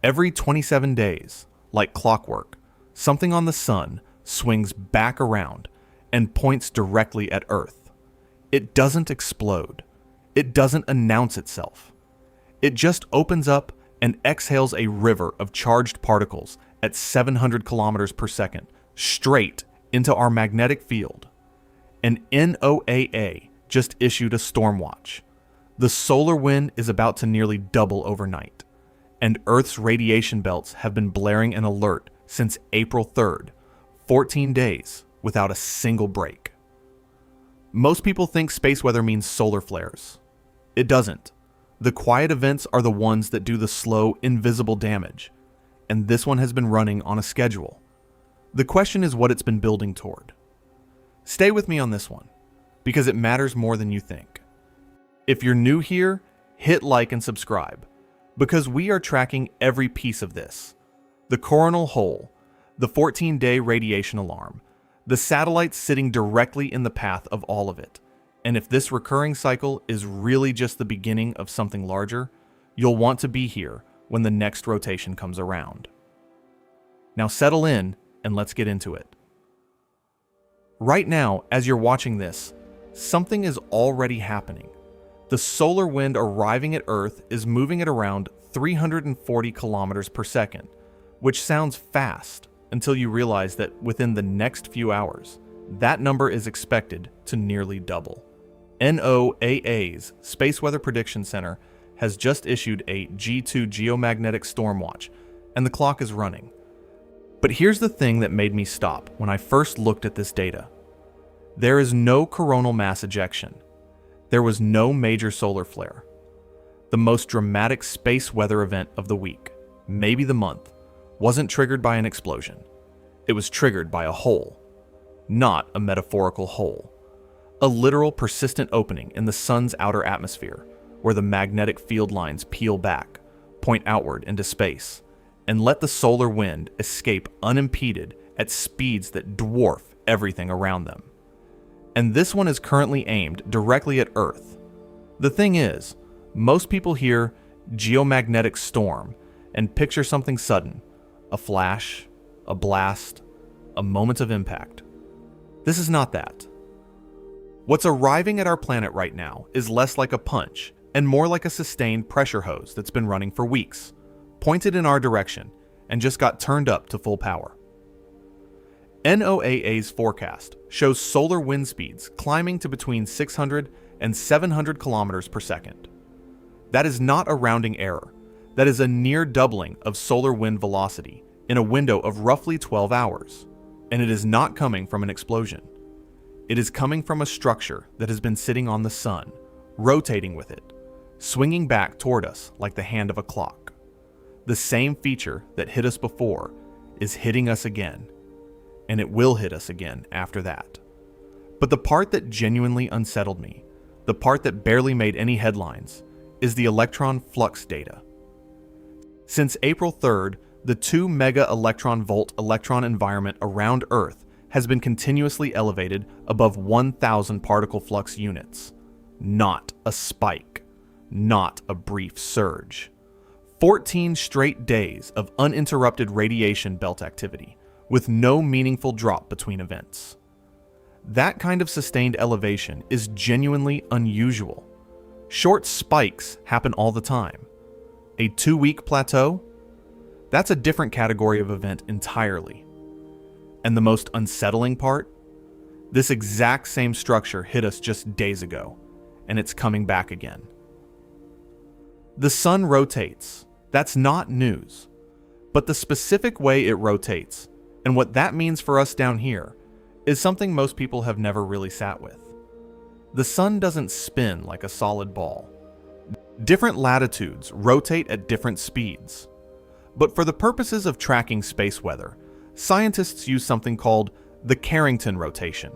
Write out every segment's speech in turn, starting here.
Every 27 days, like clockwork, something on the sun swings back around and points directly at Earth. It doesn't explode. It doesn't announce itself. It just opens up and exhales a river of charged particles at 700 kilometers per second straight into our magnetic field. And NOAA just issued a storm watch. The solar wind is about to nearly double overnight, and Earth's radiation belts have been blaring an alert since April 3rd, 14 days without a single break. Most people think space weather means solar flares. It doesn't. The quiet events are the ones that do the slow, invisible damage, and this one has been running on a schedule. The question is what it's been building toward. Stay with me on this one, because it matters more than you think. If you're new here, hit like and subscribe, because we are tracking every piece of this. The coronal hole, the 14-day radiation alarm, the satellites sitting directly in the path of all of it. And if this recurring cycle is really just the beginning of something larger, you'll want to be here when the next rotation comes around. Now settle in and let's get into it. Right now, as you're watching this, something is already happening. The solar wind arriving at Earth is moving at around 340 kilometers per second, which sounds fast until you realize that within the next few hours, that number is expected to nearly double. NOAA's Space Weather Prediction Center has just issued a G2 geomagnetic storm watch, and the clock is running. But here's the thing that made me stop when I first looked at this data. There is no coronal mass ejection. There was no major solar flare. The most dramatic space weather event of the week, maybe the month, wasn't triggered by an explosion. It was triggered by a hole. Not a metaphorical hole. A literal persistent opening in the sun's outer atmosphere, where the magnetic field lines peel back, point outward into space, and let the solar wind escape unimpeded at speeds that dwarf everything around them. And this one is currently aimed directly at Earth. The thing is, most people hear geomagnetic storm and picture something sudden, a flash, a blast, a moment of impact. This is not that. What's arriving at our planet right now is less like a punch and more like a sustained pressure hose that's been running for weeks, pointed in our direction, and just got turned up to full power. NOAA's forecast shows solar wind speeds climbing to between 600 and 700 kilometers per second. That is not a rounding error. That is a near doubling of solar wind velocity in a window of roughly 12 hours. And it is not coming from an explosion. It is coming from a structure that has been sitting on the sun, rotating with it, swinging back toward us like the hand of a clock. The same feature that hit us before is hitting us again, and it will hit us again after that. But the part that genuinely unsettled me, the part that barely made any headlines, is the electron flux data. Since April 3rd, the 2 mega-electron-volt electron environment around Earth has been continuously elevated above 1,000 particle flux units. Not a spike. Not a brief surge. 14 straight days of uninterrupted radiation belt activity, with no meaningful drop between events. That kind of sustained elevation is genuinely unusual. Short spikes happen all the time. A 2-week plateau? That's a different category of event entirely. And the most unsettling part? This exact same structure hit us just days ago, and it's coming back again. The sun rotates. That's not news. But the specific way it rotates, and what that means for us down here, is something most people have never really sat with. The sun doesn't spin like a solid ball. Different latitudes rotate at different speeds. But for the purposes of tracking space weather, scientists use something called the Carrington rotation,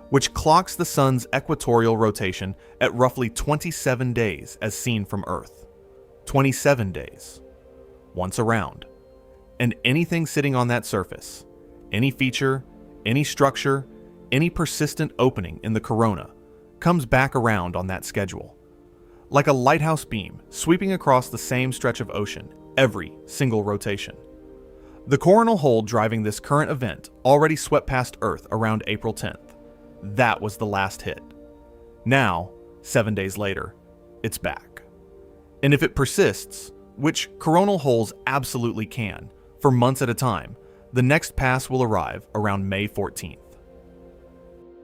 which clocks the sun's equatorial rotation at roughly 27 days as seen from Earth. 27 days. Once around. And anything sitting on that surface, any feature, any structure, any persistent opening in the corona, comes back around on that schedule. Like a lighthouse beam sweeping across the same stretch of ocean, every single rotation. The coronal hole driving this current event already swept past Earth around April 10th. That was the last hit. Now, 7 days later, it's back. And if it persists, which coronal holes absolutely can, for months at a time, the next pass will arrive around May 14th.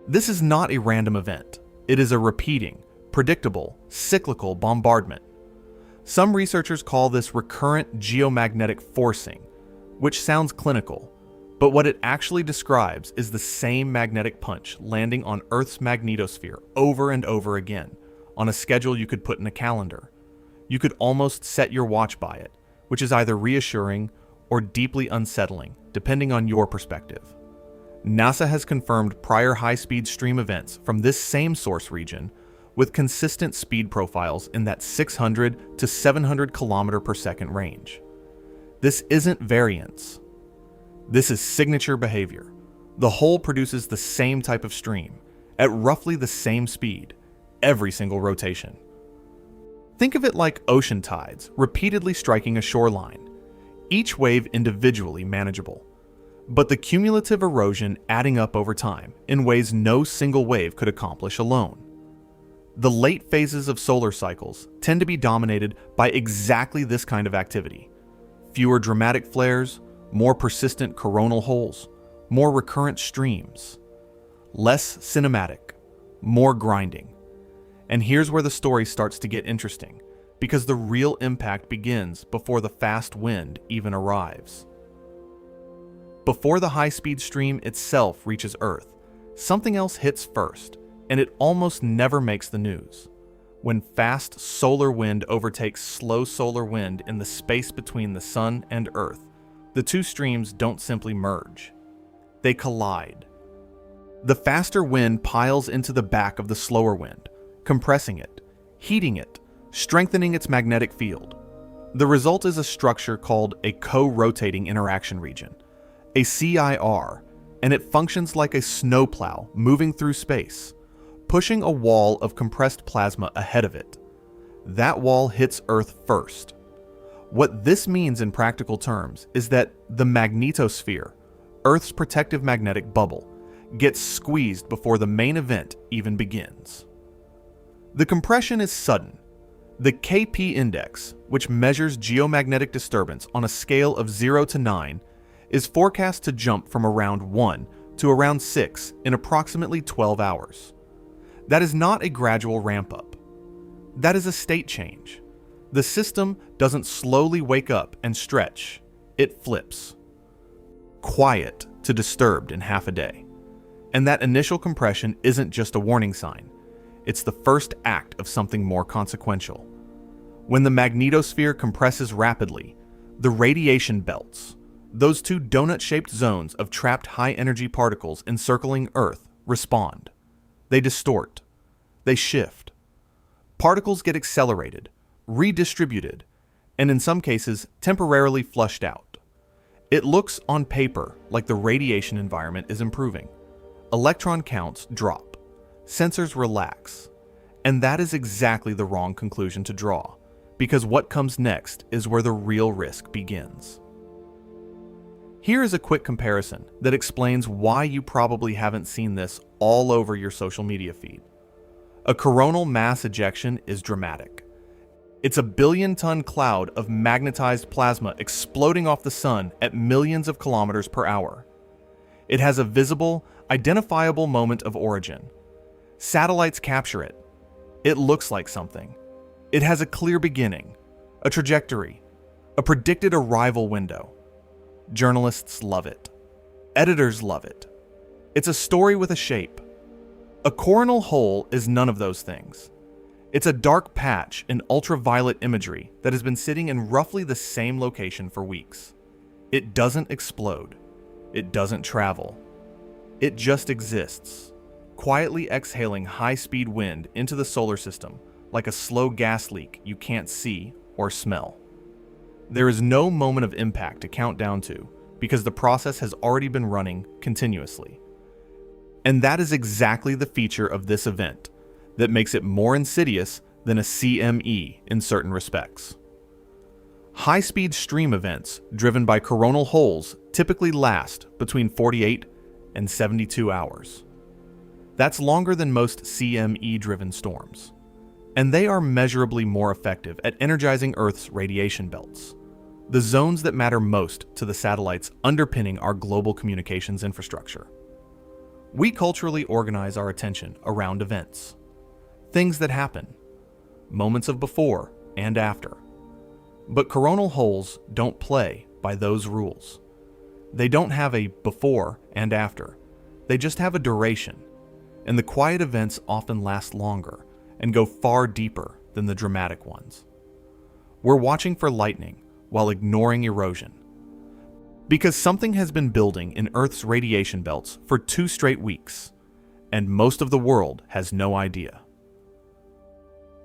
This is not a random event. It is a repeating, predictable, cyclical bombardment. Some researchers call this recurrent geomagnetic forcing, which sounds clinical, but what it actually describes is the same magnetic punch landing on Earth's magnetosphere over and over again, on a schedule you could put in a calendar. You could almost set your watch by it, which is either reassuring or deeply unsettling, depending on your perspective. NASA has confirmed prior high-speed stream events from this same source region with consistent speed profiles in that 600 to 700 km per second range. This isn't variance. This is signature behavior. The hole produces the same type of stream, at roughly the same speed, every single rotation. Think of it like ocean tides repeatedly striking a shoreline, each wave individually manageable, but the cumulative erosion adding up over time in ways no single wave could accomplish alone. The late phases of solar cycles tend to be dominated by exactly this kind of activity. Fewer dramatic flares, more persistent coronal holes, more recurrent streams. Less cinematic, more grinding. And here's where the story starts to get interesting, because the real impact begins before the fast wind even arrives. Before the high-speed stream itself reaches Earth, something else hits first, and it almost never makes the news. When fast solar wind overtakes slow solar wind in the space between the Sun and Earth, the two streams don't simply merge. They collide. The faster wind piles into the back of the slower wind, compressing it, heating it, strengthening its magnetic field. The result is a structure called a co-rotating interaction region, a CIR, and it functions like a snowplow moving through space, pushing a wall of compressed plasma ahead of it. That wall hits Earth first. What this means in practical terms is that the magnetosphere, Earth's protective magnetic bubble, gets squeezed before the main event even begins. The compression is sudden. The KP index, which measures geomagnetic disturbance on a scale of 0 to 9, is forecast to jump from around 1 to around 6 in approximately 12 hours. That is not a gradual ramp-up. That is a state change. The system doesn't slowly wake up and stretch. It flips. Quiet to disturbed in half a day. And that initial compression isn't just a warning sign. It's the first act of something more consequential. When the magnetosphere compresses rapidly, the radiation belts, those two donut-shaped zones of trapped high-energy particles encircling Earth, respond. They distort. They shift. Particles get accelerated, redistributed, and in some cases, temporarily flushed out. It looks on paper like the radiation environment is improving. Electron counts drop. Sensors relax. And that is exactly the wrong conclusion to draw, because what comes next is where the real risk begins. Here is a quick comparison that explains why you probably haven't seen this all over your social media feed. A coronal mass ejection is dramatic. It's a billion-ton cloud of magnetized plasma exploding off the sun at millions of kilometers per hour. It has a visible, identifiable moment of origin. Satellites capture it. It looks like something. It has a clear beginning, a trajectory, a predicted arrival window. Journalists love it. Editors love it. It's a story with a shape. A coronal hole is none of those things. It's a dark patch in ultraviolet imagery that has been sitting in roughly the same location for weeks. It doesn't explode. It doesn't travel. It just exists, quietly exhaling high-speed wind into the solar system like a slow gas leak you can't see or smell. There is no moment of impact to count down to because the process has already been running continuously. And that is exactly the feature of this event that makes it more insidious than a CME in certain respects. High-speed stream events driven by coronal holes typically last between 48 and 72 hours. That's longer than most CME-driven storms, and they are measurably more effective at energizing Earth's radiation belts, the zones that matter most to the satellites underpinning our global communications infrastructure. We culturally organize our attention around events, things that happen, moments of before and after. But coronal holes don't play by those rules. They don't have a before and after. They just have a duration, and the quiet events often last longer and go far deeper than the dramatic ones. We're watching for lightning while ignoring erosion, because something has been building in Earth's radiation belts for 2 straight weeks, and most of the world has no idea.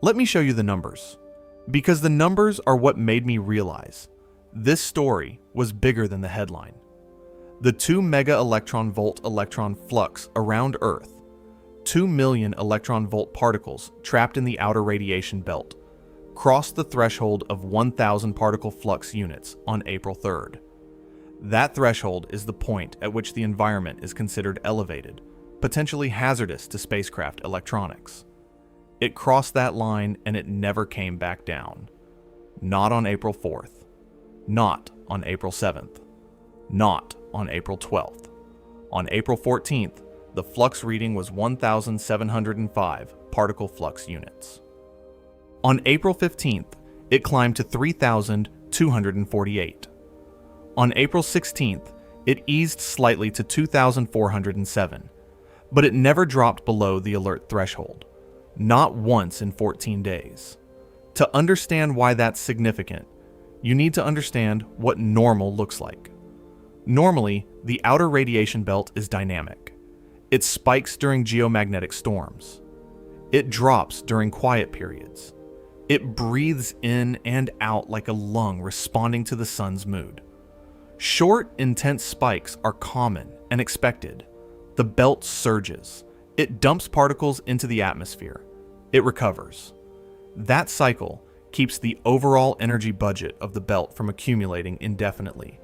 Let me show you the numbers, because the numbers are what made me realize this story was bigger than the headline. The 2 mega-electron-volt electron flux around Earth, 2 million electron-volt particles trapped in the outer radiation belt, crossed the threshold of 1,000 particle flux units on April 3rd. That threshold is the point at which the environment is considered elevated, potentially hazardous to spacecraft electronics. It crossed that line and it never came back down. Not on April 4th. Not on April 7th. Not on April 12th. On April 14th, the flux reading was 1,705 particle flux units. On April 15th, it climbed to 3,248. On April 16th, it eased slightly to 2,407, but it never dropped below the alert threshold. Not once in 14 days. To understand why that's significant, you need to understand what normal looks like. Normally, the outer radiation belt is dynamic. It spikes during geomagnetic storms. It drops during quiet periods. It breathes in and out like a lung responding to the sun's mood. Short, intense spikes are common and expected. The belt surges. It dumps particles into the atmosphere. It recovers. That cycle keeps the overall energy budget of the belt from accumulating indefinitely.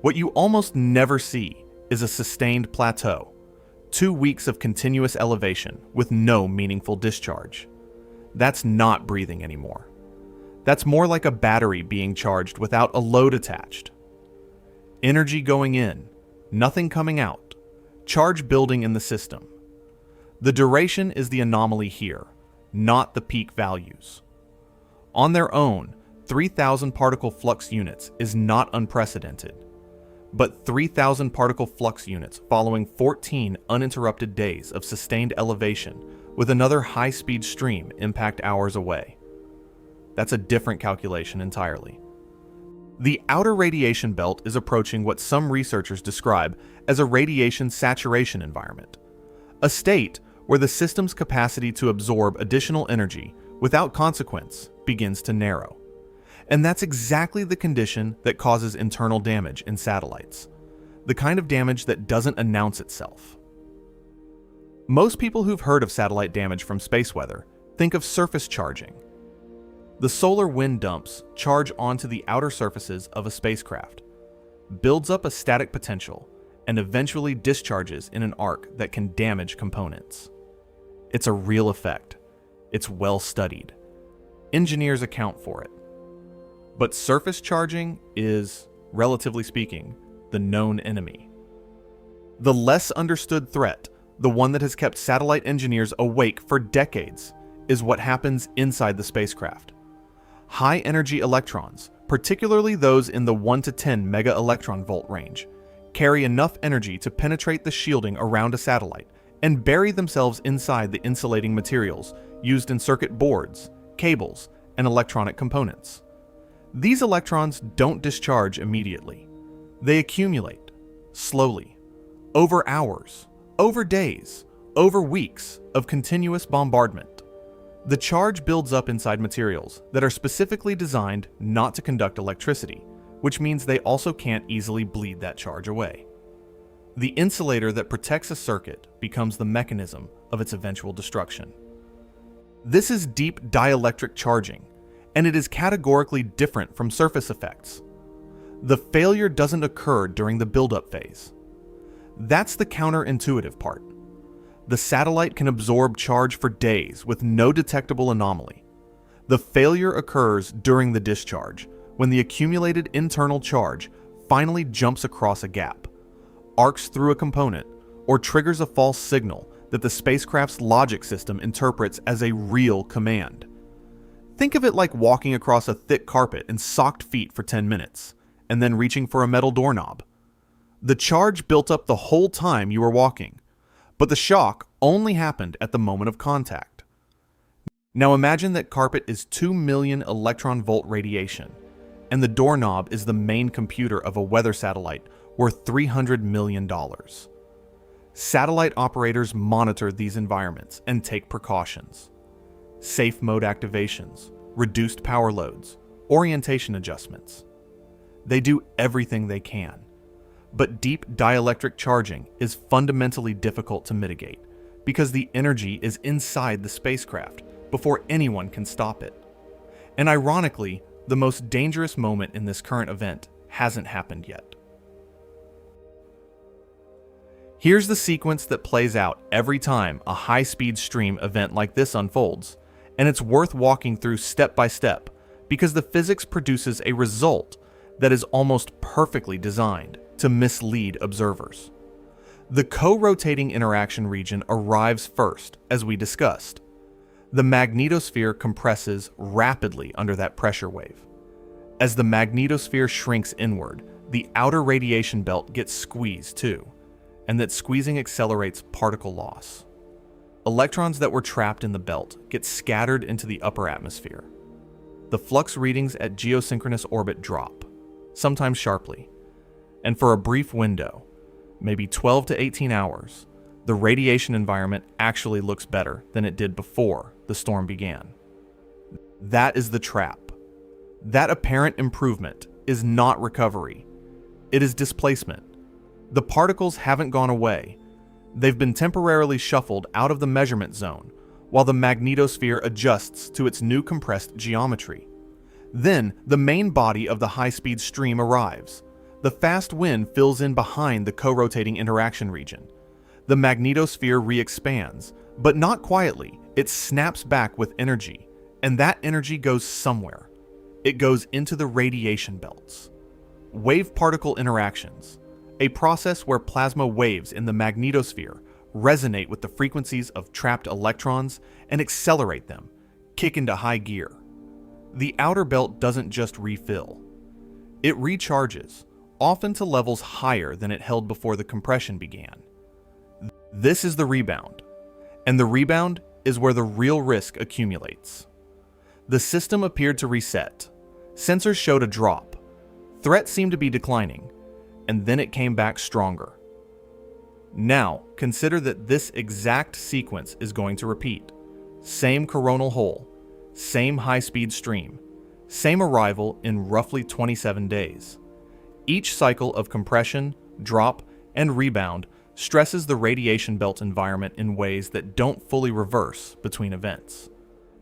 What you almost never see is a sustained plateau, 2 weeks of continuous elevation with no meaningful discharge. That's not breathing anymore. That's more like a battery being charged without a load attached. Energy going in, nothing coming out, charge building in the system. The duration is the anomaly here, not the peak values. On their own, 3,000 particle flux units is not unprecedented, but 3,000 particle flux units following 14 uninterrupted days of sustained elevation with another high-speed stream impact hours away. That's a different calculation entirely. The outer radiation belt is approaching what some researchers describe as a radiation saturation environment, a state where the system's capacity to absorb additional energy without consequence begins to narrow. And that's exactly the condition that causes internal damage in satellites, the kind of damage that doesn't announce itself. Most people who've heard of satellite damage from space weather think of surface charging. The solar wind dumps charge onto the outer surfaces of a spacecraft, builds up a static potential, and eventually discharges in an arc that can damage components. It's a real effect. It's well studied. Engineers account for it. But surface charging is, relatively speaking, the known enemy. The less understood threat, the one that has kept satellite engineers awake for decades, is what happens inside the spacecraft. High-energy electrons, particularly those in the 1 to 10 mega-electron-volt range, carry enough energy to penetrate the shielding around a satellite and bury themselves inside the insulating materials used in circuit boards, cables, and electronic components. These electrons don't discharge immediately. They accumulate, slowly, over hours, over days, over weeks of continuous bombardment. The charge builds up inside materials that are specifically designed not to conduct electricity, which means they also can't easily bleed that charge away. The insulator that protects a circuit becomes the mechanism of its eventual destruction. This is deep dielectric charging, and it is categorically different from surface effects. The failure doesn't occur during the buildup phase. That's the counterintuitive part. The satellite can absorb charge for days with no detectable anomaly. The failure occurs during the discharge, when the accumulated internal charge finally jumps across a gap, arcs through a component, or triggers a false signal that the spacecraft's logic system interprets as a real command. Think of it like walking across a thick carpet in socked feet for 10 minutes, and then reaching for a metal doorknob. The charge built up the whole time you were walking, but the shock only happened at the moment of contact. Now imagine that carpet is 2 million electron-volt radiation, and the doorknob is the main computer of a weather satellite worth $300 million. Satellite operators monitor these environments and take precautions. Safe mode activations, reduced power loads, orientation adjustments. They do everything they can. But deep dielectric charging is fundamentally difficult to mitigate because the energy is inside the spacecraft before anyone can stop it. And ironically, the most dangerous moment in this current event hasn't happened yet. Here's the sequence that plays out every time a high-speed stream event like this unfolds, and it's worth walking through step by step because the physics produces a result that is almost perfectly designed to mislead observers. The co-rotating interaction region arrives first, as we discussed. The magnetosphere compresses rapidly under that pressure wave. As the magnetosphere shrinks inward, the outer radiation belt gets squeezed too, and that squeezing accelerates particle loss. Electrons that were trapped in the belt get scattered into the upper atmosphere. The flux readings at geosynchronous orbit drop, sometimes sharply, and for a brief window, maybe 12 to 18 hours, the radiation environment actually looks better than it did before the storm began. That is the trap. That apparent improvement is not recovery. It is displacement. The particles haven't gone away. They've been temporarily shuffled out of the measurement zone while the magnetosphere adjusts to its new compressed geometry. Then, the main body of the high-speed stream arrives. The fast wind fills in behind the co-rotating interaction region. The magnetosphere re-expands, but not quietly. It snaps back with energy, and that energy goes somewhere. It goes into the radiation belts. Wave-particle interactions, a process where plasma waves in the magnetosphere resonate with the frequencies of trapped electrons and accelerate them, kick into high gear. The outer belt doesn't just refill. It recharges, often to levels higher than it held before the compression began. This is the rebound, and the rebound is where the real risk accumulates. The system appeared to reset. Sensors showed a drop. Threats seemed to be declining, and then it came back stronger. Now, consider that this exact sequence is going to repeat. Same coronal hole, same high-speed stream, same arrival in roughly 27 days. Each cycle of compression, drop, and rebound stresses the radiation belt environment in ways that don't fully reverse between events.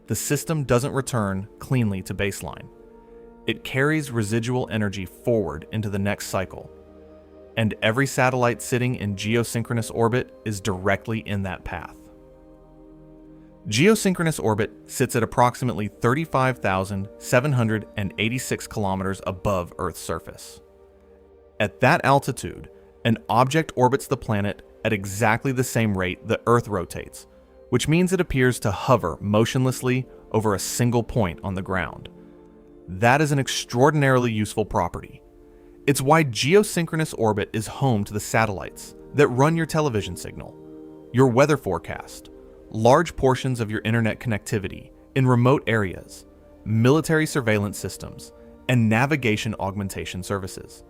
The system doesn't return cleanly to baseline. It carries residual energy forward into the next cycle, and every satellite sitting in geosynchronous orbit is directly in that path. Geosynchronous orbit sits at approximately 35,786 kilometers above Earth's surface. At that altitude, an object orbits the planet at exactly the same rate the Earth rotates, which means it appears to hover motionlessly over a single point on the ground. That is an extraordinarily useful property. It's why geosynchronous orbit is home to the satellites that run your television signal, your weather forecast, large portions of your internet connectivity in remote areas, military surveillance systems, and navigation augmentation services.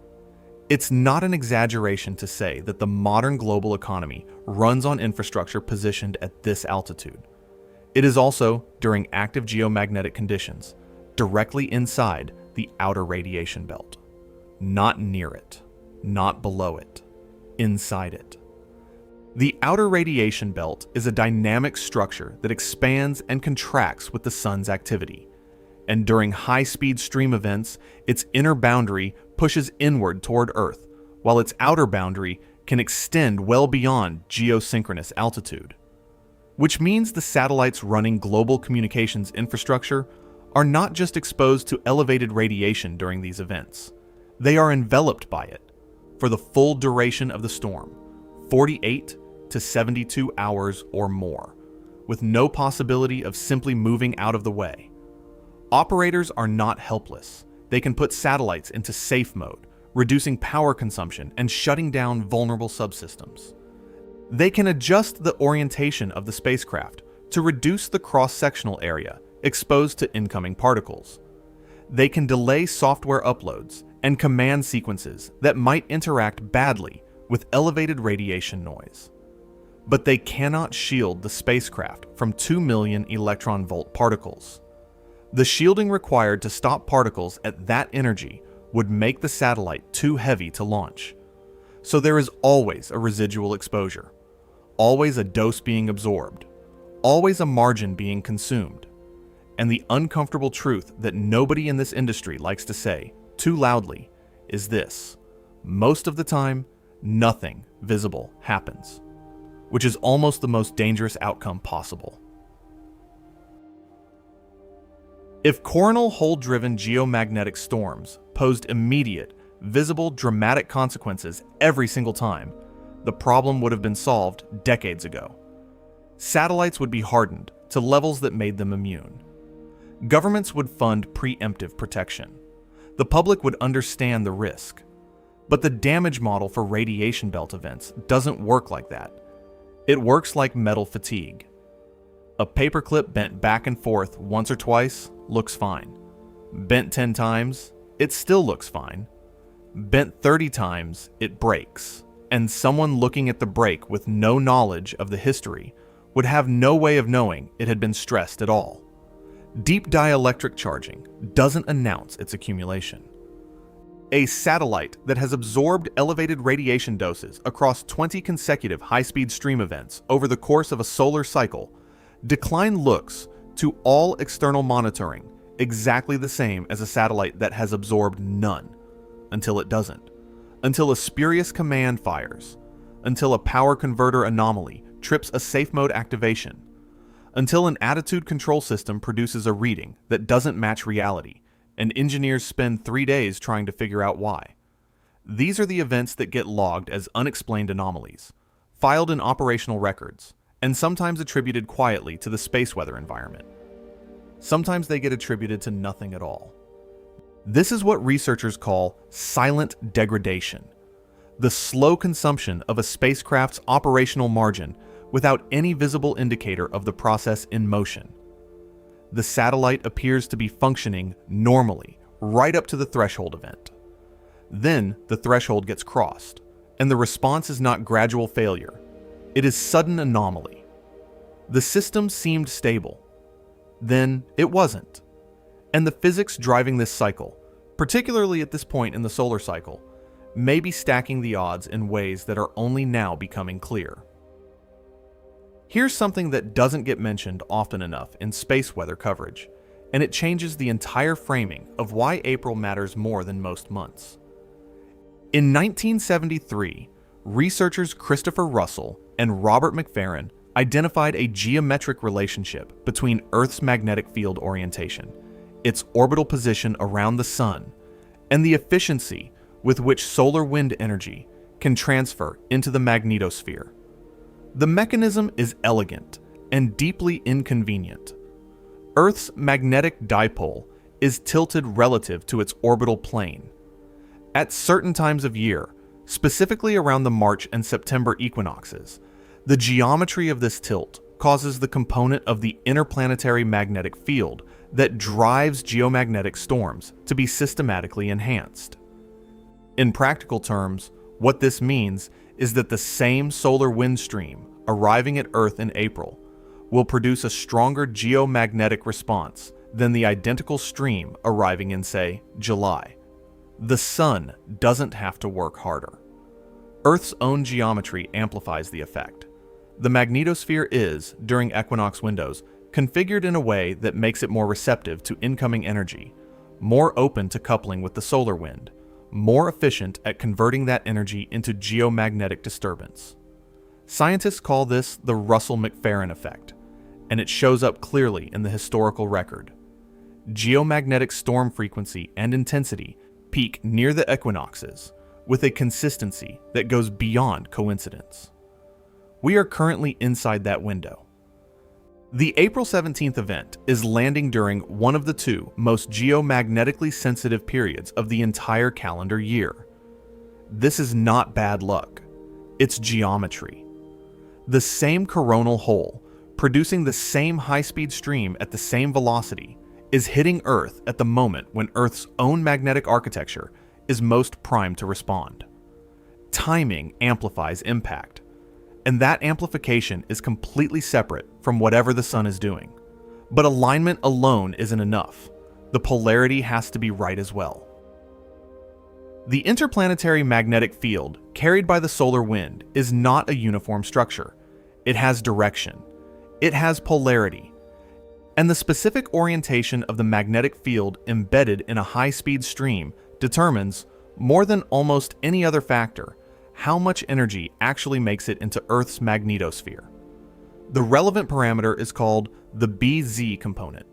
It's not an exaggeration to say that the modern global economy runs on infrastructure positioned at this altitude. It is also, during active geomagnetic conditions, directly inside the outer radiation belt. Not near it, not below it, inside it. The outer radiation belt is a dynamic structure that expands and contracts with the sun's activity. and during high-speed stream events, its inner boundary pushes inward toward Earth, while its outer boundary can extend well beyond geosynchronous altitude. Which means the satellites running global communications infrastructure are not just exposed to elevated radiation during these events. They are enveloped by it for the full duration of the storm, 48 to 72 hours or more, with no possibility of simply moving out of the way. Operators are not helpless. They can put satellites into safe mode, reducing power consumption and shutting down vulnerable subsystems. They can adjust the orientation of the spacecraft to reduce the cross-sectional area exposed to incoming particles. They can delay software uploads and command sequences that might interact badly with elevated radiation noise. But they cannot shield the spacecraft from 2 million electron-volt particles. The shielding required to stop particles at that energy would make the satellite too heavy to launch. So there is always a residual exposure, always a dose being absorbed, always a margin being consumed. And the uncomfortable truth that nobody in this industry likes to say too loudly is this: most of the time, nothing visible happens, which is almost the most dangerous outcome possible. If coronal hole-driven geomagnetic storms posed immediate, visible, dramatic consequences every single time, the problem would have been solved decades ago. Satellites would be hardened to levels that made them immune. Governments would fund preemptive protection. The public would understand the risk. But the damage model for radiation belt events doesn't work like that. It works like metal fatigue. A paperclip bent back and forth once or twice looks fine. Bent 10 times, it still looks fine. Bent 30 times, it breaks. And someone looking at the break with no knowledge of the history would have no way of knowing it had been stressed at all. Deep dielectric charging doesn't announce its accumulation. A satellite that has absorbed elevated radiation doses across 20 consecutive high-speed stream events over the course of a solar cycle decline looks to all external monitoring exactly the same as a satellite that has absorbed none, until it doesn't, until a spurious command fires, until a power converter anomaly trips a safe mode activation, until an attitude control system produces a reading that doesn't match reality, and engineers spend 3 days trying to figure out why. These are the events that get logged as unexplained anomalies, filed in operational records, and sometimes attributed quietly to the space weather environment. Sometimes they get attributed to nothing at all. This is what researchers call silent degradation, the slow consumption of a spacecraft's operational margin without any visible indicator of the process in motion. The satellite appears to be functioning normally right up to the threshold event. Then the threshold gets crossed, and the response is not gradual failure. It is sudden anomaly. The system seemed stable. Then it wasn't. And the physics driving this cycle, particularly at this point in the solar cycle, may be stacking the odds in ways that are only now becoming clear. Here's something that doesn't get mentioned often enough in space weather coverage, and it changes the entire framing of why April matters more than most months. In 1973, researchers Christopher Russell and Robert McFerrin identified a geometric relationship between Earth's magnetic field orientation, its orbital position around the Sun, and the efficiency with which solar wind energy can transfer into the magnetosphere. The mechanism is elegant and deeply inconvenient. Earth's magnetic dipole is tilted relative to its orbital plane. At certain times of year, specifically around the March and September equinoxes, the geometry of this tilt causes the component of the interplanetary magnetic field that drives geomagnetic storms to be systematically enhanced. In practical terms, what this means is that the same solar wind stream arriving at Earth in April will produce a stronger geomagnetic response than the identical stream arriving in, say, July. The Sun doesn't have to work harder. Earth's own geometry amplifies the effect. The magnetosphere is, during equinox windows, configured in a way that makes it more receptive to incoming energy, more open to coupling with the solar wind, more efficient at converting that energy into geomagnetic disturbance. Scientists call this the Russell-McFerrin effect, and it shows up clearly in the historical record. Geomagnetic storm frequency and intensity peak near the equinoxes, with a consistency that goes beyond coincidence. We are currently inside that window. The April 17th event is landing during one of the two most geomagnetically sensitive periods of the entire calendar year. This is not bad luck. It's geometry. The same coronal hole, producing the same high-speed stream at the same velocity, is hitting Earth at the moment when Earth's own magnetic architecture is most primed to respond. Timing amplifies impact, and that amplification is completely separate from whatever the sun is doing. But alignment alone isn't enough. The polarity has to be right as well. The interplanetary magnetic field carried by the solar wind is not a uniform structure. It has direction. It has polarity. And the specific orientation of the magnetic field embedded in a high-speed stream determines, more than almost any other factor, how much energy actually makes it into Earth's magnetosphere. The relevant parameter is called the BZ component,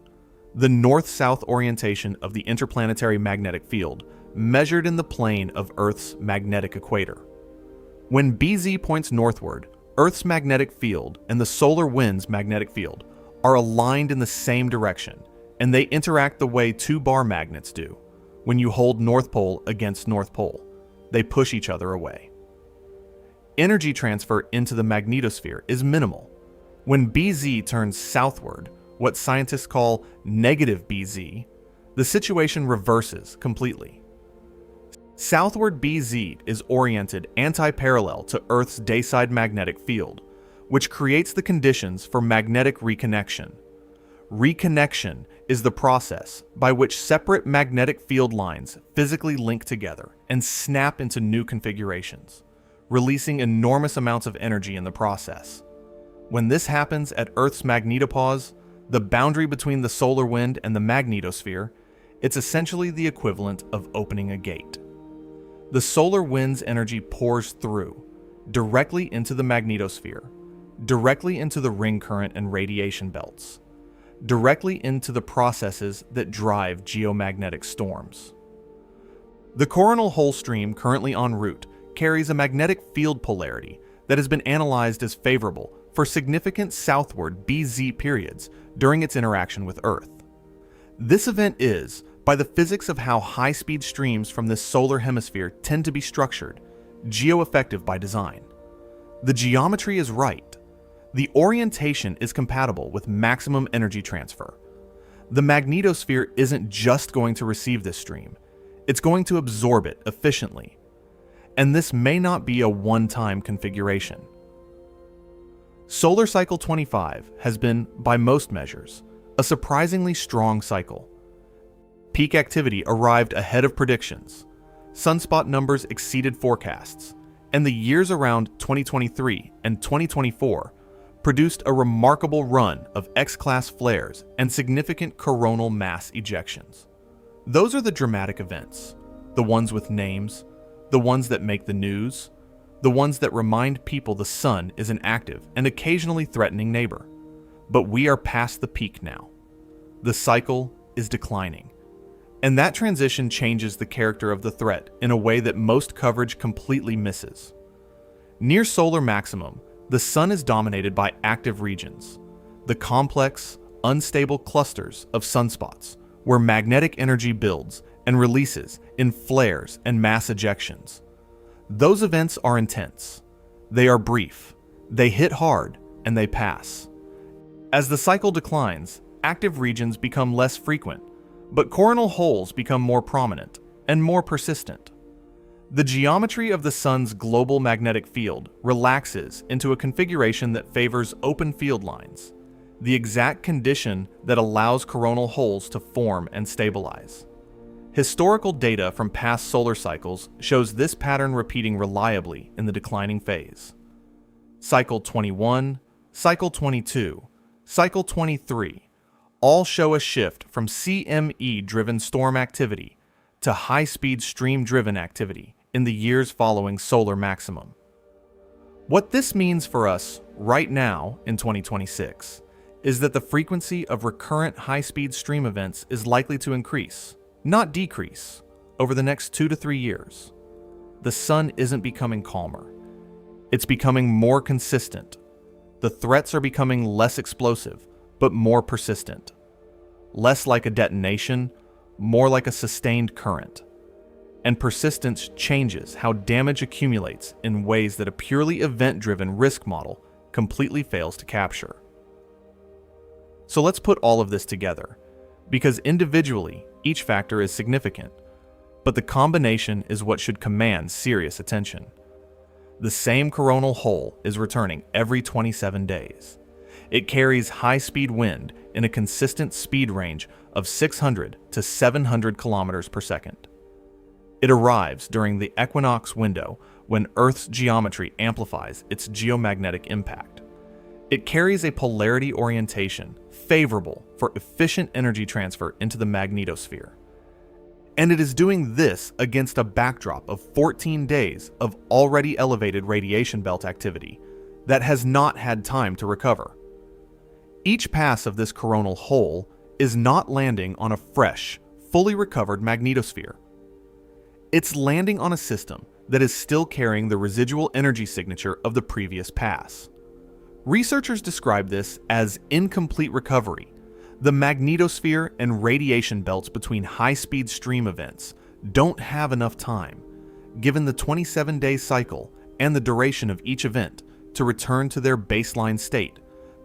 the north-south orientation of the interplanetary magnetic field, measured in the plane of Earth's magnetic equator. When BZ points northward, Earth's magnetic field and the solar wind's magnetic field are aligned in the same direction, and they interact the way two bar magnets do. When you hold North Pole against North Pole, they push each other away. Energy transfer into the magnetosphere is minimal. When BZ turns southward, what scientists call negative BZ, the situation reverses completely. Southward BZ is oriented anti-parallel to Earth's dayside magnetic field, which creates the conditions for magnetic reconnection. Reconnection is the process by which separate magnetic field lines physically link together and snap into new configurations, releasing enormous amounts of energy in the process. When this happens at Earth's magnetopause, the boundary between the solar wind and the magnetosphere, it's essentially the equivalent of opening a gate. The solar wind's energy pours through, directly into the magnetosphere, directly into the ring current and radiation belts, directly into the processes that drive geomagnetic storms. The coronal hole stream currently en route carries a magnetic field polarity that has been analyzed as favorable for significant southward BZ periods during its interaction with Earth. This event is, by the physics of how high-speed streams from this solar hemisphere tend to be structured, geoeffective by design. The geometry is right. The orientation is compatible with maximum energy transfer. The magnetosphere isn't just going to receive this stream, it's going to absorb it efficiently. And this may not be a one-time configuration. Solar Cycle 25 has been, by most measures, a surprisingly strong cycle. Peak activity arrived ahead of predictions, sunspot numbers exceeded forecasts, and the years around 2023 and 2024 produced a remarkable run of X-class flares and significant coronal mass ejections. Those are the dramatic events, the ones with names, the ones that make the news, the ones that remind people the sun is an active and occasionally threatening neighbor. But we are past the peak now. The cycle is declining. And that transition changes the character of the threat in a way that most coverage completely misses. Near solar maximum, the sun is dominated by active regions, the complex, unstable clusters of sunspots where magnetic energy builds and releases in flares and mass ejections. Those events are intense. They are brief. They hit hard and they pass. As the cycle declines, active regions become less frequent, but coronal holes become more prominent and more persistent. The geometry of the sun's global magnetic field relaxes into a configuration that favors open field lines, the exact condition that allows coronal holes to form and stabilize. Historical data from past solar cycles shows this pattern repeating reliably in the declining phase. Cycle 21, Cycle 22, Cycle 23, all show a shift from CME-driven storm activity to high-speed stream-driven activity in the years following solar maximum. What this means for us right now in 2026 is that the frequency of recurrent high-speed stream events is likely to increase, not decrease, over the next 2 to 3 years. The sun isn't becoming calmer. It's becoming more consistent. The threats are becoming less explosive, but more persistent. Less like a detonation, more like a sustained current. And persistence changes how damage accumulates in ways that a purely event-driven risk model completely fails to capture. So let's put all of this together, because individually, each factor is significant, but the combination is what should command serious attention. The same coronal hole is returning every 27 days. It carries high-speed wind in a consistent speed range of 600 to 700 kilometers per second. It arrives during the Equinox window when Earth's geometry amplifies its geomagnetic impact. It carries a polarity orientation favorable for efficient energy transfer into the magnetosphere. And it is doing this against a backdrop of 14 days of already elevated radiation belt activity that has not had time to recover. Each pass of this coronal hole is not landing on a fresh, fully recovered magnetosphere. It's landing on a system that is still carrying the residual energy signature of the previous pass. Researchers describe this as incomplete recovery. The magnetosphere and radiation belts between high-speed stream events don't have enough time, given the 27-day cycle and the duration of each event, to return to their baseline state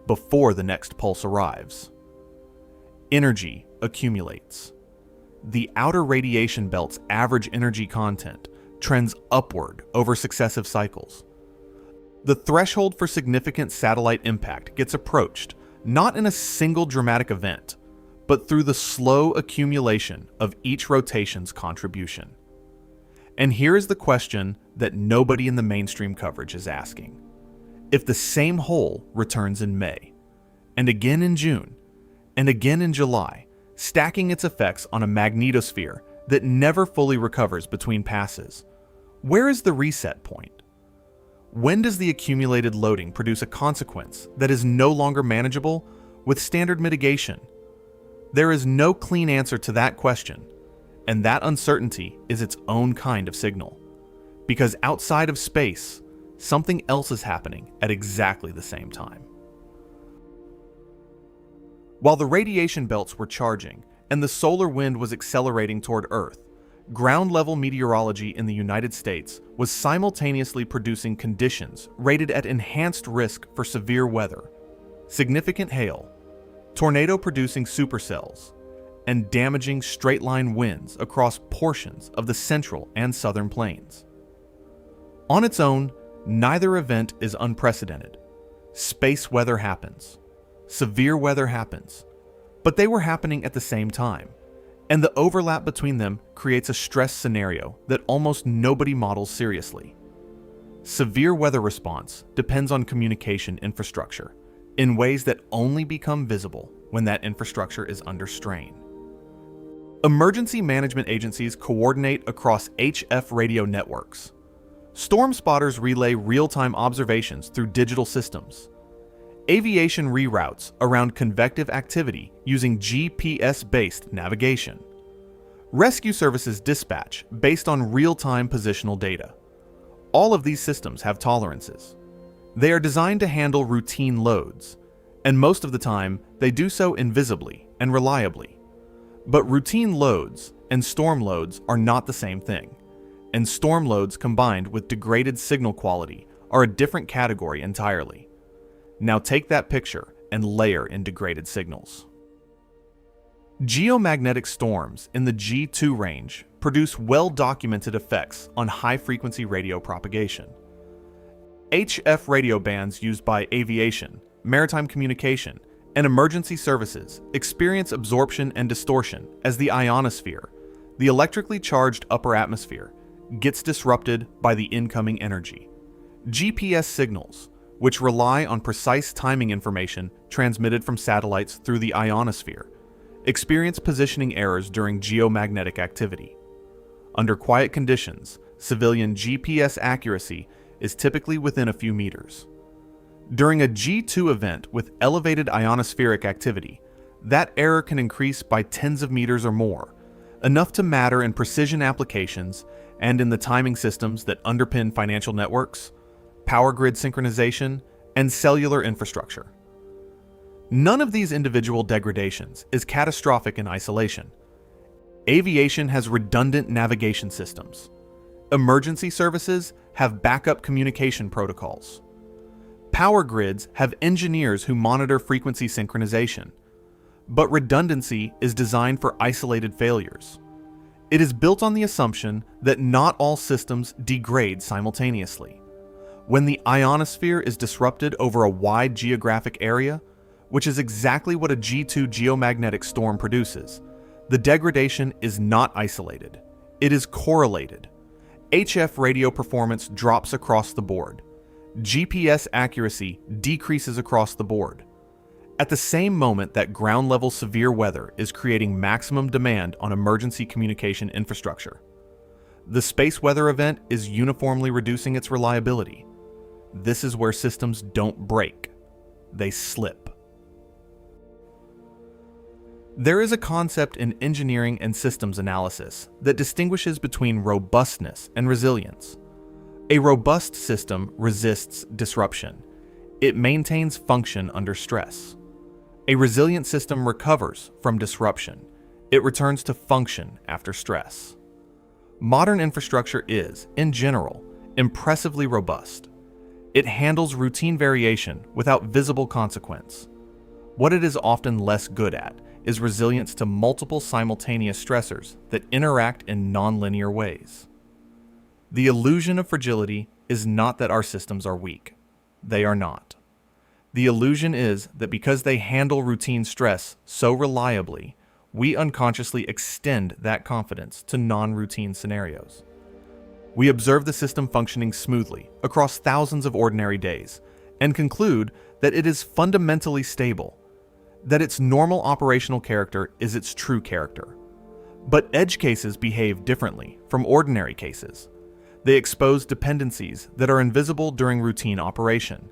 before the next pulse arrives. Energy accumulates. The outer radiation belt's average energy content trends upward over successive cycles. The threshold for significant satellite impact gets approached not in a single dramatic event, but through the slow accumulation of each rotation's contribution. And here is the question that nobody in the mainstream coverage is asking. If the same hole returns in May, and again in June, and again in July, stacking its effects on a magnetosphere that never fully recovers between passes, where is the reset point? When does the accumulated loading produce a consequence that is no longer manageable with standard mitigation? There is no clean answer to that question, and that uncertainty is its own kind of signal. Because outside of space, something else is happening at exactly the same time. While the radiation belts were charging and the solar wind was accelerating toward Earth, ground-level meteorology in the United States was simultaneously producing conditions rated at enhanced risk for severe weather, significant hail, tornado-producing supercells, and damaging straight-line winds across portions of the central and southern plains. On its own, neither event is unprecedented. Space weather happens. Severe weather happens. But they were happening at the same time, and the overlap between them creates a stress scenario that almost nobody models seriously. Severe weather response depends on communication infrastructure in ways that only become visible when that infrastructure is under strain. Emergency management agencies coordinate across HF radio networks. Storm spotters relay real-time observations through digital systems. Aviation reroutes around convective activity using GPS-based navigation. Rescue services dispatch based on real-time positional data. All of these systems have tolerances. They are designed to handle routine loads, and most of the time they do so invisibly and reliably. But routine loads and storm loads are not the same thing, and storm loads combined with degraded signal quality are a different category entirely. Now take that picture and layer in degraded signals. Geomagnetic storms in the G2 range produce well-documented effects on high-frequency radio propagation. HF radio bands used by aviation, maritime communication, and emergency services experience absorption and distortion as the ionosphere, the electrically charged upper atmosphere, gets disrupted by the incoming energy. GPS signals, which rely on precise timing information transmitted from satellites through the ionosphere, experience positioning errors during geomagnetic activity. Under quiet conditions, civilian GPS accuracy is typically within a few meters. During a G2 event with elevated ionospheric activity, that error can increase by tens of meters or more, enough to matter in precision applications and in the timing systems that underpin financial networks, power grid synchronization, and cellular infrastructure. None of these individual degradations is catastrophic in isolation. Aviation has redundant navigation systems. Emergency services have backup communication protocols. Power grids have engineers who monitor frequency synchronization. But redundancy is designed for isolated failures. It is built on the assumption that not all systems degrade simultaneously. When the ionosphere is disrupted over a wide geographic area, which is exactly what a G2 geomagnetic storm produces, the degradation is not isolated. It is correlated. HF radio performance drops across the board. GPS accuracy decreases across the board. At the same moment that ground-level severe weather is creating maximum demand on emergency communication infrastructure, the space weather event is uniformly reducing its reliability. This is where systems don't break. They slip. There is a concept in engineering and systems analysis that distinguishes between robustness and resilience. A robust system resists disruption. It maintains function under stress. A resilient system recovers from disruption. It returns to function after stress. Modern infrastructure is, in general, impressively robust. It handles routine variation without visible consequence. What it is often less good at is resilience to multiple simultaneous stressors that interact in nonlinear ways. The illusion of fragility is not that our systems are weak. They are not. The illusion is that because they handle routine stress so reliably, we unconsciously extend that confidence to non-routine scenarios. We observe the system functioning smoothly across thousands of ordinary days and conclude that it is fundamentally stable, that its normal operational character is its true character. But edge cases behave differently from ordinary cases. They expose dependencies that are invisible during routine operation.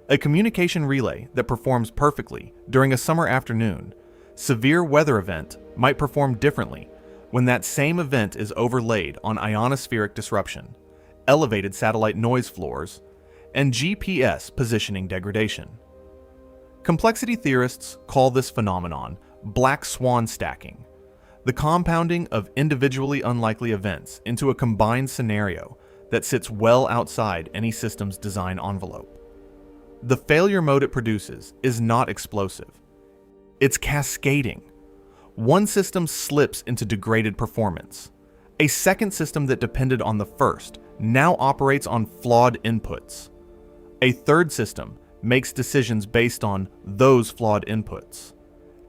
A communication relay that performs perfectly during a summer afternoon, severe weather event might perform differently when that same event is overlaid on ionospheric disruption, elevated satellite noise floors, and GPS positioning degradation. Complexity theorists call this phenomenon black swan stacking, the compounding of individually unlikely events into a combined scenario that sits well outside any system's design envelope. The failure mode it produces is not explosive. It's cascading. One system slips into degraded performance. A second system that depended on the first now operates on flawed inputs. A third system makes decisions based on those flawed inputs.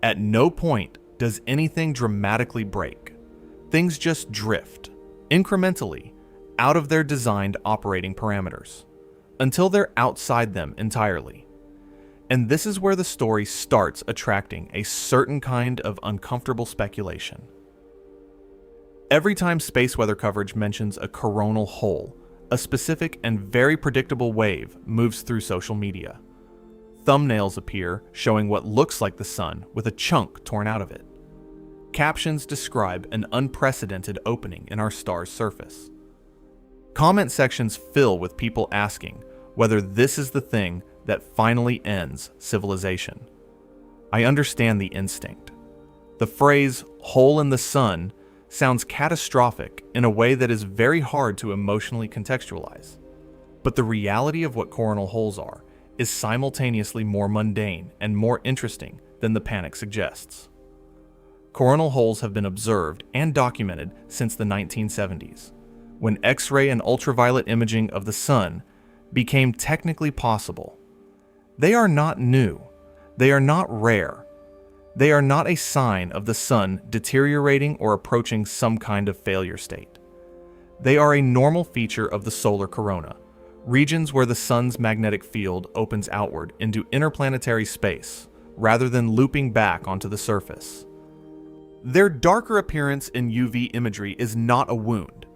At no point does anything dramatically break. Things just drift, incrementally, out of their designed operating parameters, until they're outside them entirely. And this is where the story starts attracting a certain kind of uncomfortable speculation. Every time space weather coverage mentions a coronal hole, a specific and very predictable wave moves through social media. Thumbnails appear showing what looks like the sun with a chunk torn out of it. Captions describe an unprecedented opening in our star's surface. Comment sections fill with people asking whether this is the thing that finally ends civilization. I understand the instinct. The phrase, hole in the sun, sounds catastrophic in a way that is very hard to emotionally contextualize. But the reality of what coronal holes are is simultaneously more mundane and more interesting than the panic suggests. Coronal holes have been observed and documented since the 1970s, when X-ray and ultraviolet imaging of the sun became technically possible. They are not new. They are not rare. They are not a sign of the sun deteriorating or approaching some kind of failure state. They are a normal feature of the solar corona, regions where the sun's magnetic field opens outward into interplanetary space rather than looping back onto the surface. Their darker appearance in UV imagery is not a wound.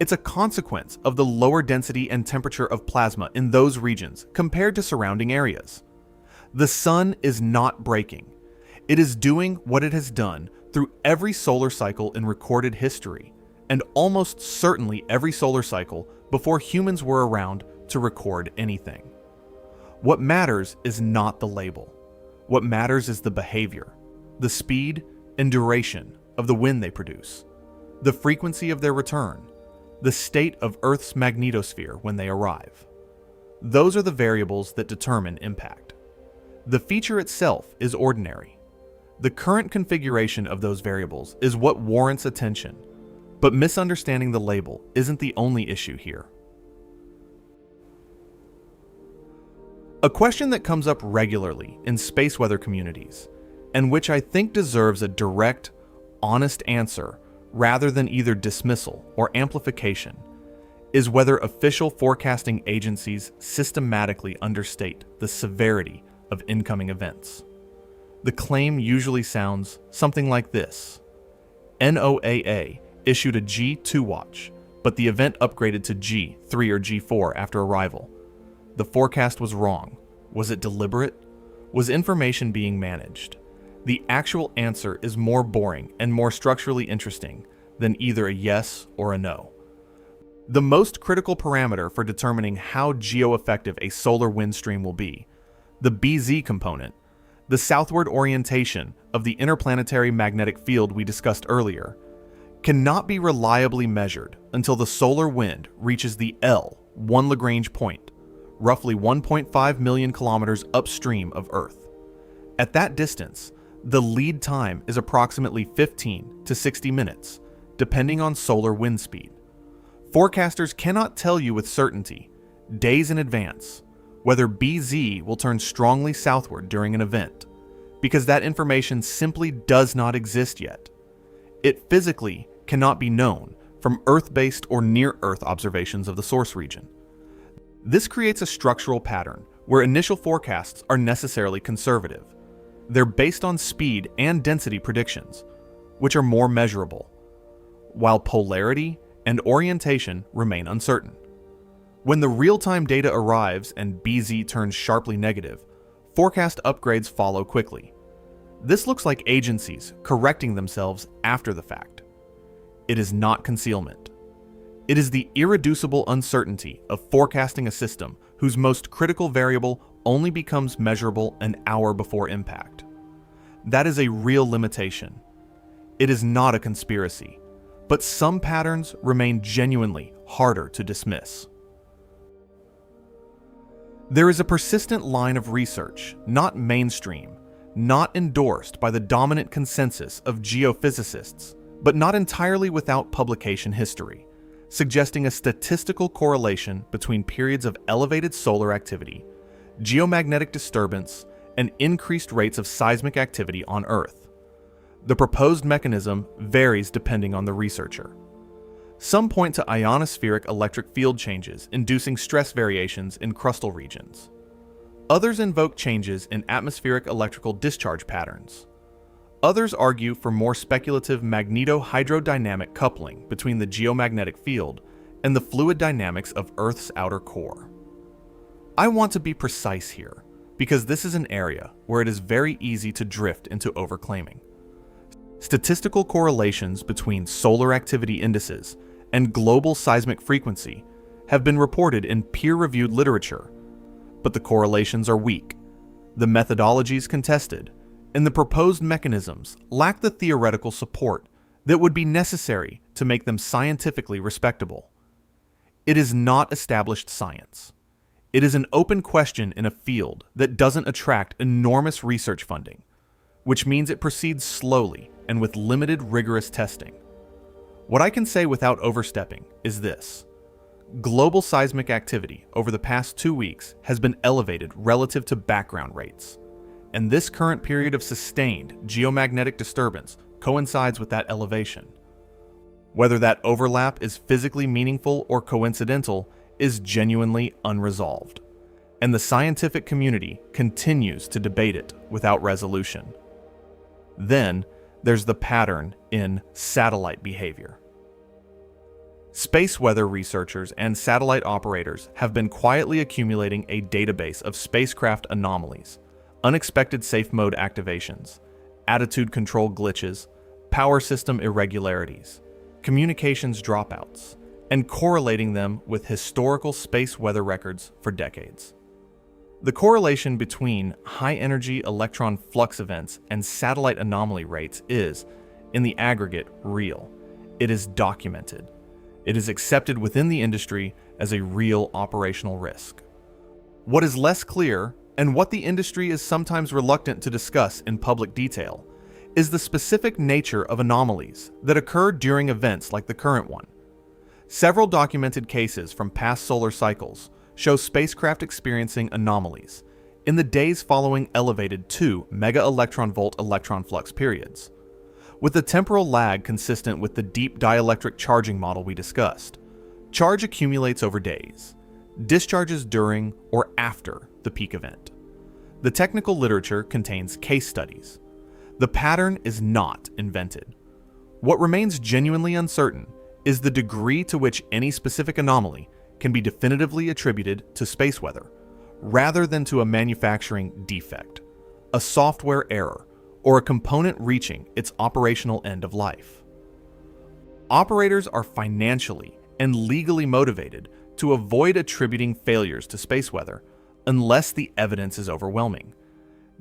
It's a consequence of the lower density and temperature of plasma in those regions compared to surrounding areas. The sun is not breaking. It is doing what it has done through every solar cycle in recorded history, and almost certainly every solar cycle before humans were around to record anything. What matters is not the label. What matters is the behavior, the speed and duration of the wind they produce, the frequency of their return, the state of Earth's magnetosphere when they arrive. Those are the variables that determine impact. The feature itself is ordinary. The current configuration of those variables is what warrants attention, but misunderstanding the label isn't the only issue here. A question that comes up regularly in space weather communities, and which I think deserves a direct, honest answer rather than either dismissal or amplification, is whether official forecasting agencies systematically understate the severity of incoming events. The claim usually sounds something like this: NOAA issued a G2 watch, but the event upgraded to G3 or G4 after arrival. The forecast was wrong. Was it deliberate? Was information being managed? The actual answer is more boring and more structurally interesting than either a yes or a no. The most critical parameter for determining how geo-effective a solar wind stream will be, the BZ component, the southward orientation of the interplanetary magnetic field we discussed earlier, cannot be reliably measured until the solar wind reaches the L1 Lagrange point, roughly 1.5 million kilometers upstream of Earth. At that distance, the lead time is approximately 15 to 60 minutes, depending on solar wind speed. Forecasters cannot tell you with certainty, days in advance, whether BZ will turn strongly southward during an event, because that information simply does not exist yet. It physically cannot be known from Earth-based or near-Earth observations of the source region. This creates a structural pattern where initial forecasts are necessarily conservative. They're based on speed and density predictions, which are more measurable, while polarity and orientation remain uncertain. When the real-time data arrives and BZ turns sharply negative, forecast upgrades follow quickly. This looks like agencies correcting themselves after the fact. It is not concealment. It is the irreducible uncertainty of forecasting a system whose most critical variable only becomes measurable an hour before impact. That is a real limitation. It is not a conspiracy, but some patterns remain genuinely harder to dismiss. There is a persistent line of research, not mainstream, not endorsed by the dominant consensus of geophysicists, but not entirely without publication history, suggesting a statistical correlation between periods of elevated solar activity, geomagnetic disturbance, and increased rates of seismic activity on Earth. The proposed mechanism varies depending on the researcher. Some point to ionospheric electric field changes inducing stress variations in crustal regions. Others invoke changes in atmospheric electrical discharge patterns. Others argue for more speculative magneto-hydrodynamic coupling between the geomagnetic field and the fluid dynamics of Earth's outer core. I want to be precise here, because this is an area where it is very easy to drift into overclaiming. Statistical correlations between solar activity indices and global seismic frequency have been reported in peer-reviewed literature, but the correlations are weak, the methodologies contested, and the proposed mechanisms lack the theoretical support that would be necessary to make them scientifically respectable. It is not established science. It is an open question in a field that doesn't attract enormous research funding, which means it proceeds slowly and with limited rigorous testing. What I can say without overstepping is this: global seismic activity over the past 2 weeks has been elevated relative to background rates, and this current period of sustained geomagnetic disturbance coincides with that elevation. Whether that overlap is physically meaningful or coincidental is genuinely unresolved, and the scientific community continues to debate it without resolution. Then, there's the pattern in satellite behavior. Space weather researchers and satellite operators have been quietly accumulating a database of spacecraft anomalies, unexpected safe mode activations, attitude control glitches, power system irregularities, communications dropouts, and correlating them with historical space weather records for decades. The correlation between high-energy electron flux events and satellite anomaly rates is, in the aggregate, real. It is documented. It is accepted within the industry as a real operational risk. What is less clear, and what the industry is sometimes reluctant to discuss in public detail, is the specific nature of anomalies that occur during events like the current one. Several documented cases from past solar cycles show spacecraft experiencing anomalies in the days following elevated 2 mega-electron-volt electron flux periods. With the temporal lag consistent with the deep dielectric charging model we discussed, charge accumulates over days, discharges during or after the peak event. The technical literature contains case studies. The pattern is not invented. What remains genuinely uncertain is the degree to which any specific anomaly can be definitively attributed to space weather, rather than to a manufacturing defect, a software error, or a component reaching its operational end of life. Operators are financially and legally motivated to avoid attributing failures to space weather unless the evidence is overwhelming,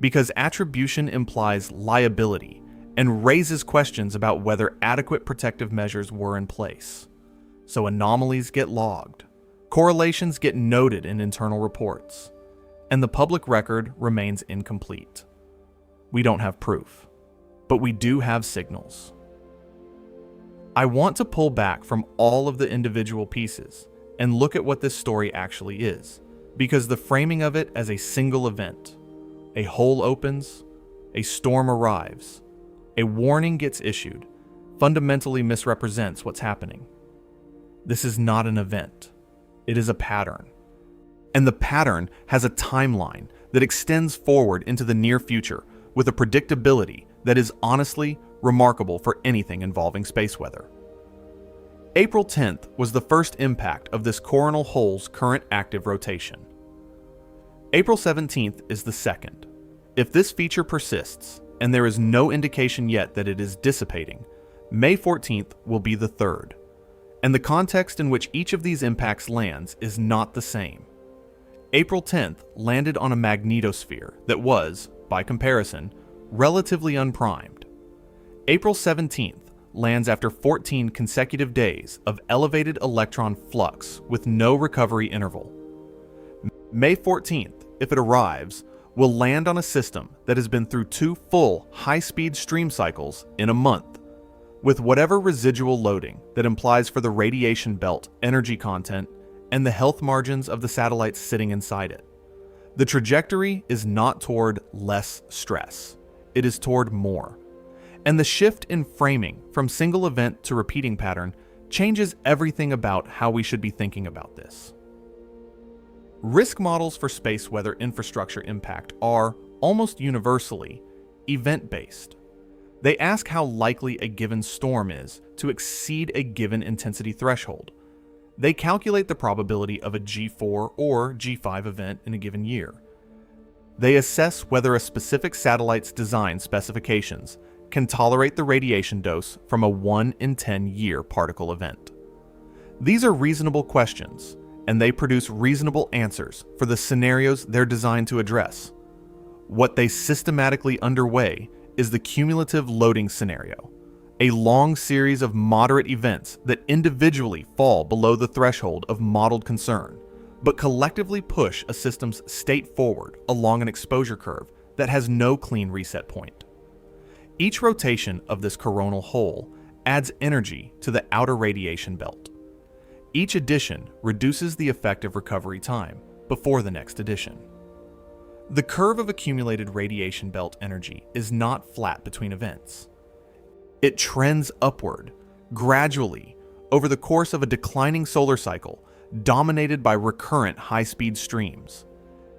because attribution implies liability and raises questions about whether adequate protective measures were in place. So anomalies get logged, correlations get noted in internal reports, and the public record remains incomplete. We don't have proof, but we do have signals. I want to pull back from all of the individual pieces and look at what this story actually is, because the framing of it as a single event, a hole opens, a storm arrives, a warning gets issued, fundamentally misrepresents what's happening. This is not an event. It is a pattern. And the pattern has a timeline that extends forward into the near future with a predictability that is honestly remarkable for anything involving space weather. April 10th was the first impact of this coronal hole's current active rotation. April 17th is the second. If this feature persists, and there is no indication yet that it is dissipating, May 14th will be the third. And the context in which each of these impacts lands is not the same. April 10th landed on a magnetosphere that was, by comparison, relatively unprimed. April 17th lands after 14 consecutive days of elevated electron flux with no recovery interval. May 14th, if it arrives, will land on a system that has been through 2 full high-speed stream cycles in a month, with whatever residual loading that implies for the radiation belt energy content and the health margins of the satellites sitting inside it. The trajectory is not toward less stress, it is toward more. And the shift in framing from single event to repeating pattern changes everything about how we should be thinking about this. Risk models for space weather infrastructure impact are, almost universally, event-based. They ask how likely a given storm is to exceed a given intensity threshold. They calculate the probability of a G4 or G5 event in a given year. They assess whether a specific satellite's design specifications can tolerate the radiation dose from a 1 in 10 year particle event. These are reasonable questions, and they produce reasonable answers for the scenarios they're designed to address. What they systematically underweigh is the cumulative loading scenario, a long series of moderate events that individually fall below the threshold of modeled concern, but collectively push a system's state forward along an exposure curve that has no clean reset point. Each rotation of this coronal hole adds energy to the outer radiation belt. Each addition reduces the effective recovery time before the next addition. The curve of accumulated radiation belt energy is not flat between events. It trends upward, gradually, over the course of a declining solar cycle dominated by recurrent high-speed streams.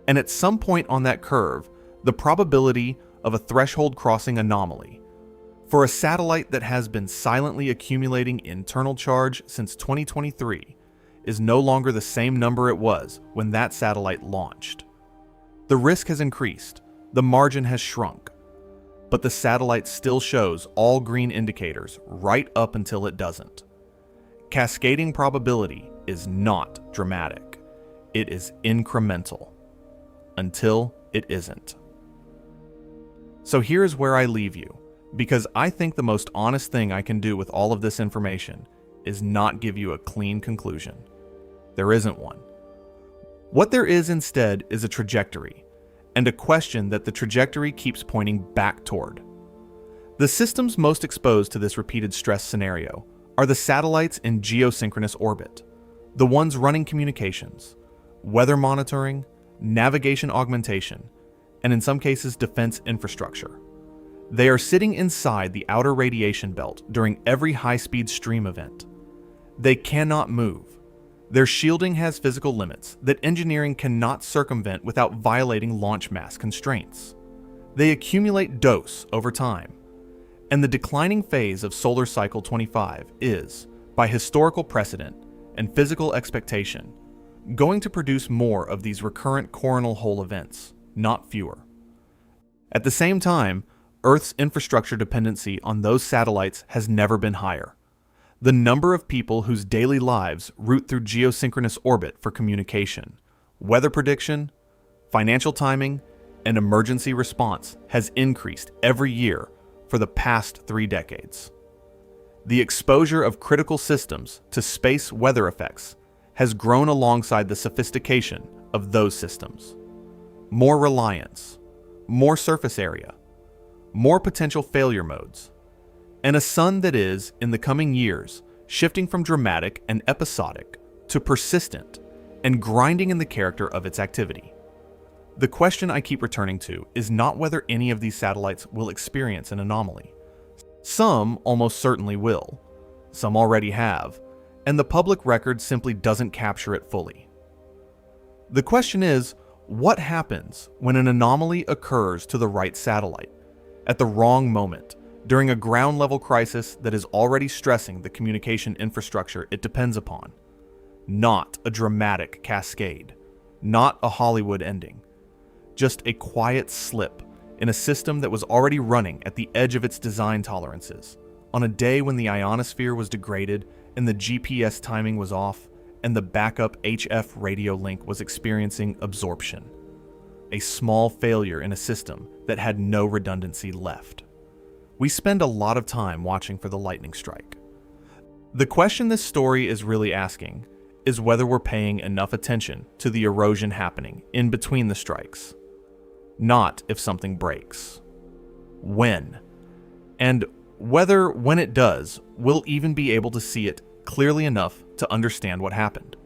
And at some point on that curve, the probability of a threshold crossing anomaly for a satellite that has been silently accumulating internal charge since 2023 is no longer the same number it was when that satellite launched. The risk has increased, the margin has shrunk, but the satellite still shows all green indicators right up until it doesn't. Cascading probability is not dramatic. It is incremental. Until it isn't. So here's where I leave you, because I think the most honest thing I can do with all of this information is not give you a clean conclusion. There isn't one. What there is instead is a trajectory, and a question that the trajectory keeps pointing back toward. The systems most exposed to this repeated stress scenario are the satellites in geosynchronous orbit, the ones running communications, weather monitoring, navigation augmentation, and in some cases defense infrastructure. They are sitting inside the outer radiation belt during every high-speed stream event. They cannot move. Their shielding has physical limits that engineering cannot circumvent without violating launch mass constraints. They accumulate dose over time, and the declining phase of solar cycle 25 is, by historical precedent and physical expectation, going to produce more of these recurrent coronal hole events, not fewer. At the same time, Earth's infrastructure dependency on those satellites has never been higher. The number of people whose daily lives route through geosynchronous orbit for communication, weather prediction, financial timing, and emergency response has increased every year for the past 3 decades. The exposure of critical systems to space weather effects has grown alongside the sophistication of those systems. More reliance, more surface area, more potential failure modes, and a sun that is, in the coming years, shifting from dramatic and episodic to persistent and grinding in the character of its activity. The question I keep returning to is not whether any of these satellites will experience an anomaly. Some almost certainly will, some already have, and the public record simply doesn't capture it fully. The question is, what happens when an anomaly occurs to the right satellite, at the wrong moment, during a ground-level crisis that is already stressing the communication infrastructure it depends upon? Not a dramatic cascade, not a Hollywood ending, just a quiet slip in a system that was already running at the edge of its design tolerances, on a day when the ionosphere was degraded and the GPS timing was off, and the backup HF radio link was experiencing absorption. A small failure in a system that had no redundancy left. We spend a lot of time watching for the lightning strike. The question this story is really asking is whether we're paying enough attention to the erosion happening in between the strikes. Not if something breaks. When? And whether, when it does, we'll even be able to see it clearly enough to understand what happened.